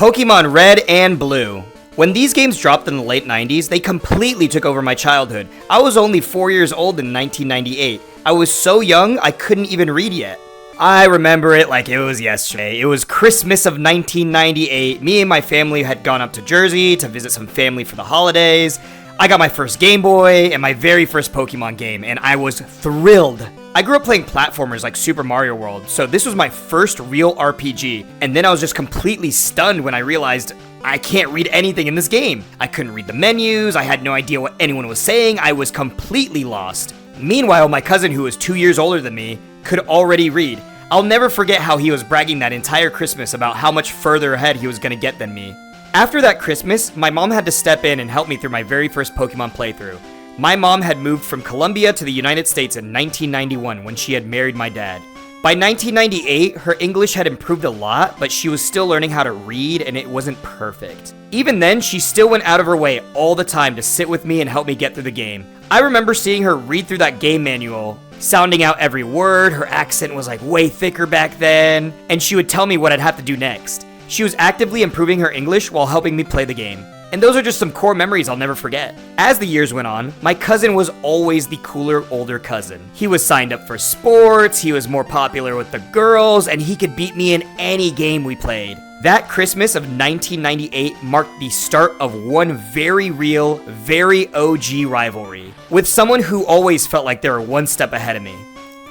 Pokémon Red and Blue. When these games dropped in the late 90s, they completely took over my childhood. I was only 4 years old in 1998. I was so young, I couldn't even read yet. I remember it like it was yesterday. It was Christmas of 1998. Me and my family had gone up to Jersey to visit some family for the holidays. I got my first Game Boy and my very first Pokemon game, and I was thrilled. I grew up playing platformers like Super Mario World, so this was my first real RPG, and then I was just completely stunned when I realized I can't read anything in this game. I couldn't read the menus, I had no idea what anyone was saying, I was completely lost. Meanwhile, my cousin, who was 2 years older than me, could already read. I'll never forget how he was bragging that entire Christmas about how much further ahead he was gonna get than me. After that Christmas, my mom had to step in and help me through my very first Pokemon playthrough. My mom had moved from Colombia to the United States in 1991 when she had married my dad. By 1998, her English had improved a lot, but she was still learning how to read and it wasn't perfect. Even then, she still went out of her way all the time to sit with me and help me get through the game. I remember seeing her read through that game manual, sounding out every word. Her accent was like way thicker back then, and she would tell me what I'd have to do next. She was actively improving her English while helping me play the game. And those are just some core memories I'll never forget. As the years went on, my cousin was always the cooler older cousin. He was signed up for sports, he was more popular with the girls, and he could beat me in any game we played. That Christmas of 1998 marked the start of one very real, very OG rivalry, with someone who always felt like they were one step ahead of me.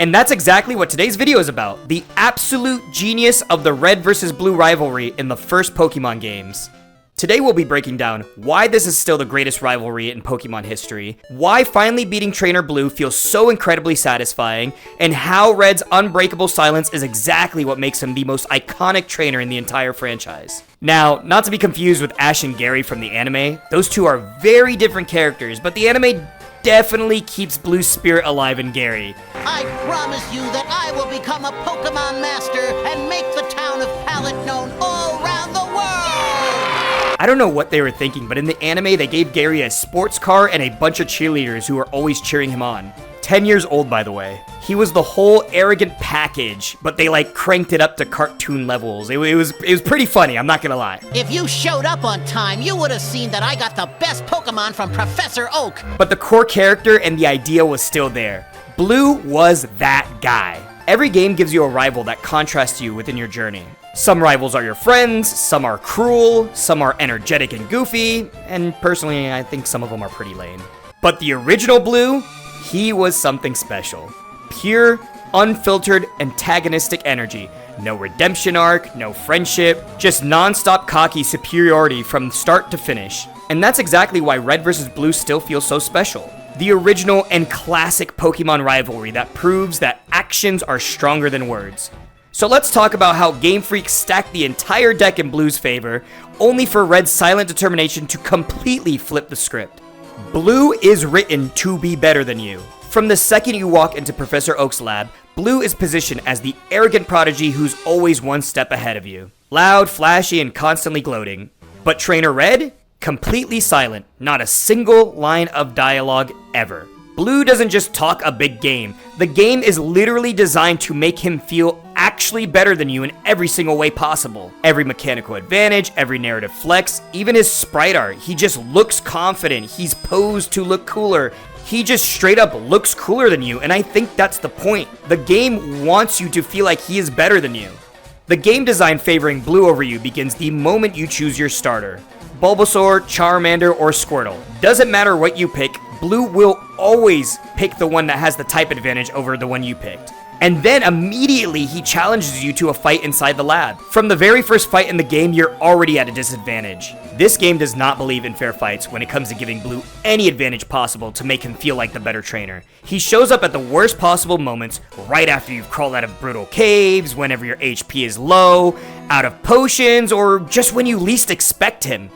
And that's exactly what today's video is about, the absolute genius of the Red vs. Blue rivalry in the first Pokemon games. Today we'll be breaking down why this is still the greatest rivalry in Pokemon history, why finally beating Trainer Blue feels so incredibly satisfying, and how Red's unbreakable silence is exactly what makes him the most iconic trainer in the entire franchise. Now, not to be confused with Ash and Gary from the anime, those two are very different characters, but the anime definitely keeps Blue's spirit alive in Gary. I promise you that I will become a Pokemon Master and make the town of Pallet known all around the world! I don't know what they were thinking, but in the anime they gave Gary a sports car and a bunch of cheerleaders who were always cheering him on. 10 years old, by the way. He was the whole arrogant package, but they like cranked it up to cartoon levels. It was pretty funny, I'm not gonna lie. If you showed up on time, you would have seen that I got the best Pokemon from Professor Oak. But the core character and the idea was still there. Blue was that guy. Every game gives you a rival that contrasts you within your journey. Some rivals are your friends, some are cruel, some are energetic and goofy, and personally, I think some of them are pretty lame. But the original Blue, he was something special. Pure, unfiltered, antagonistic energy. No redemption arc, no friendship, just non-stop cocky superiority from start to finish. And that's exactly why Red vs. Blue still feels so special. The original and classic Pokemon rivalry that proves that actions are stronger than words. So let's talk about how Game Freak stacked the entire deck in Blue's favor, only for Red's silent determination to completely flip the script. Blue is written to be better than you. From the second you walk into Professor Oak's lab, Blue is positioned as the arrogant prodigy who's always one step ahead of you. Loud, flashy, and constantly gloating. But Trainer Red? Completely silent. Not a single line of dialogue ever. Blue doesn't just talk a big game. The game is literally designed to make him feel actually better than you in every single way possible. Every mechanical advantage, every narrative flex, even his sprite art. He just looks confident. He's posed to look cooler. He just straight up looks cooler than you, and I think that's the point. The game wants you to feel like he is better than you. The game design favoring Blue over you begins the moment you choose your starter. Bulbasaur, Charmander, or Squirtle. Doesn't matter what you pick, Blue will always pick the one that has the type advantage over the one you picked. And then immediately he challenges you to a fight inside the lab. From the very first fight in the game, you're already at a disadvantage. This game does not believe in fair fights when it comes to giving Blue any advantage possible to make him feel like the better trainer. He shows up at the worst possible moments, right after you've crawled out of brutal caves, whenever your HP is low, out of potions, or just when you least expect him.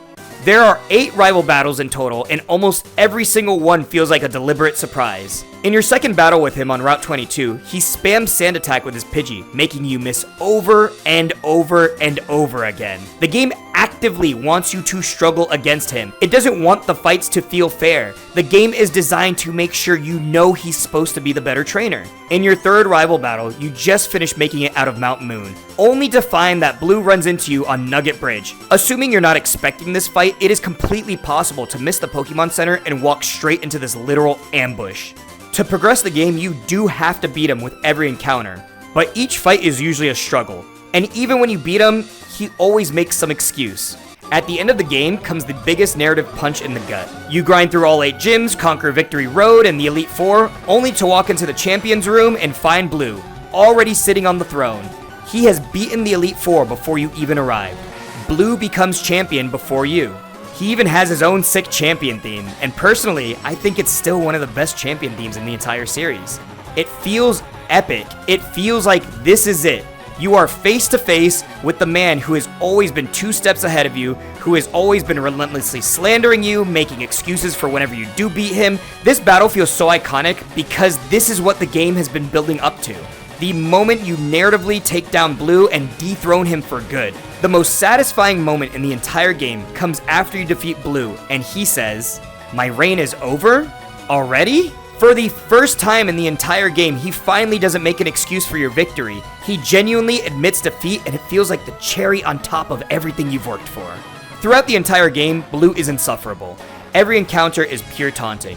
There are 8 rival battles in total, and almost every single one feels like a deliberate surprise. In your second battle with him on Route 22, he spams Sand Attack with his Pidgey, making you miss over and over and over again. The game actively wants you to struggle against him. It doesn't want the fights to feel fair. The game is designed to make sure you know he's supposed to be the better trainer. In your third rival battle, you just finished making it out of Mount Moon, only to find that Blue runs into you on Nugget Bridge. Assuming you're not expecting this fight, it is completely possible to miss the Pokemon Center and walk straight into this literal ambush. To progress the game, you do have to beat him with every encounter, but each fight is usually a struggle. And even when you beat him, he always makes some excuse. At the end of the game comes the biggest narrative punch in the gut. You grind through all 8 gyms, conquer Victory Road and the Elite Four, only to walk into the Champions Room and find Blue, already sitting on the throne. He has beaten the Elite Four before you even arrived. Blue becomes champion before you. He even has his own sick champion theme, and personally, I think it's still one of the best champion themes in the entire series. It feels epic. It feels like this is it. You are face to face with the man who has always been 2 steps ahead of you, who has always been relentlessly slandering you, making excuses for whenever you do beat him. This battle feels so iconic because this is what the game has been building up to. The moment you narratively take down Blue and dethrone him for good. The most satisfying moment in the entire game comes after you defeat Blue and he says, "My reign is over? Already?" For the first time in the entire game, he finally doesn't make an excuse for your victory. He genuinely admits defeat, and it feels like the cherry on top of everything you've worked for. Throughout the entire game, Blue is insufferable. Every encounter is pure taunting.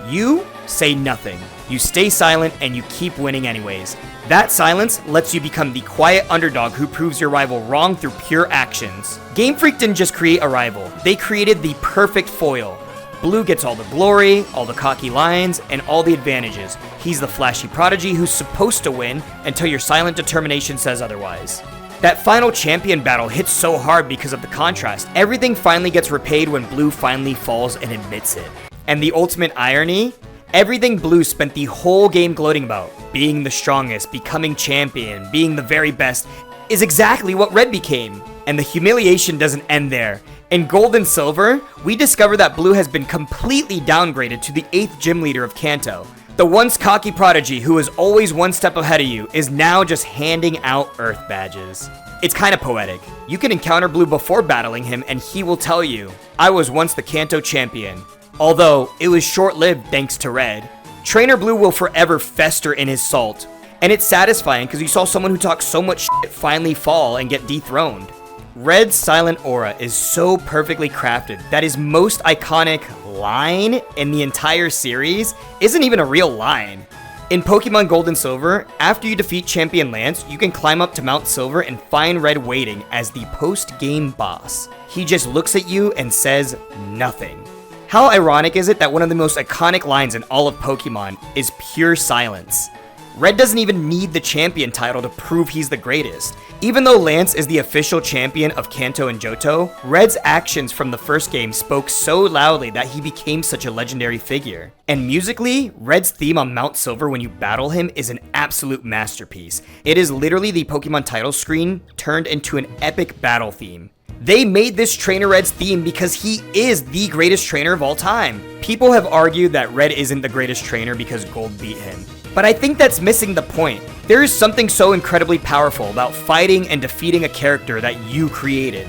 You say nothing. You stay silent, and you keep winning anyways. That silence lets you become the quiet underdog who proves your rival wrong through pure actions. Game Freak didn't just create a rival, they created the perfect foil. Blue gets all the glory, all the cocky lines, and all the advantages. He's the flashy prodigy who's supposed to win until your silent determination says otherwise. That final champion battle hits so hard because of the contrast. Everything finally gets repaid when Blue finally falls and admits it. And the ultimate irony? Everything Blue spent the whole game gloating about, being the strongest, becoming champion, being the very best, is exactly what Red became. And the humiliation doesn't end there. In Gold and Silver, we discover that Blue has been completely downgraded to the 8th gym leader of Kanto. The once cocky prodigy who was always 1 step ahead of you is now just handing out Earth badges. It's kind of poetic. You can encounter Blue before battling him and he will tell you, "I was once the Kanto champion." Although, it was short-lived thanks to Red. Trainer Blue will forever fester in his salt. And it's satisfying because you saw someone who talks so much shit finally fall and get dethroned. Red's silent aura is so perfectly crafted that his most iconic line in the entire series isn't even a real line. In Pokemon Gold and Silver, after you defeat Champion Lance, you can climb up to Mount Silver and find Red waiting as the post-game boss. He just looks at you and says nothing. How ironic is it that one of the most iconic lines in all of Pokemon is pure silence? Red doesn't even need the champion title to prove he's the greatest. Even though Lance is the official champion of Kanto and Johto, Red's actions from the first game spoke so loudly that he became such a legendary figure. And musically, Red's theme on Mount Silver when you battle him is an absolute masterpiece. It is literally the Pokemon title screen turned into an epic battle theme. They made this trainer Red's theme because he is the greatest trainer of all time. People have argued that Red isn't the greatest trainer because Gold beat him. But I think that's missing the point. There is something so incredibly powerful about fighting and defeating a character that you created.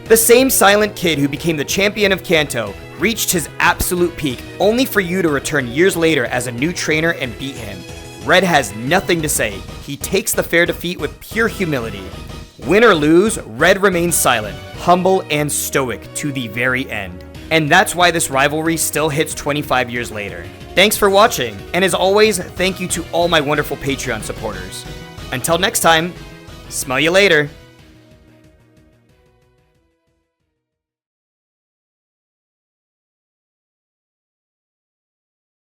The same silent kid who became the champion of Kanto reached his absolute peak only for you to return years later as a new trainer and beat him. Red has nothing to say. He takes the fair defeat with pure humility. Win or lose, Red remains silent, humble, and stoic to the very end. And that's why this rivalry still hits 25 years later. Thanks for watching, and as always, thank you to all my wonderful Patreon supporters. Until next time, smell you later.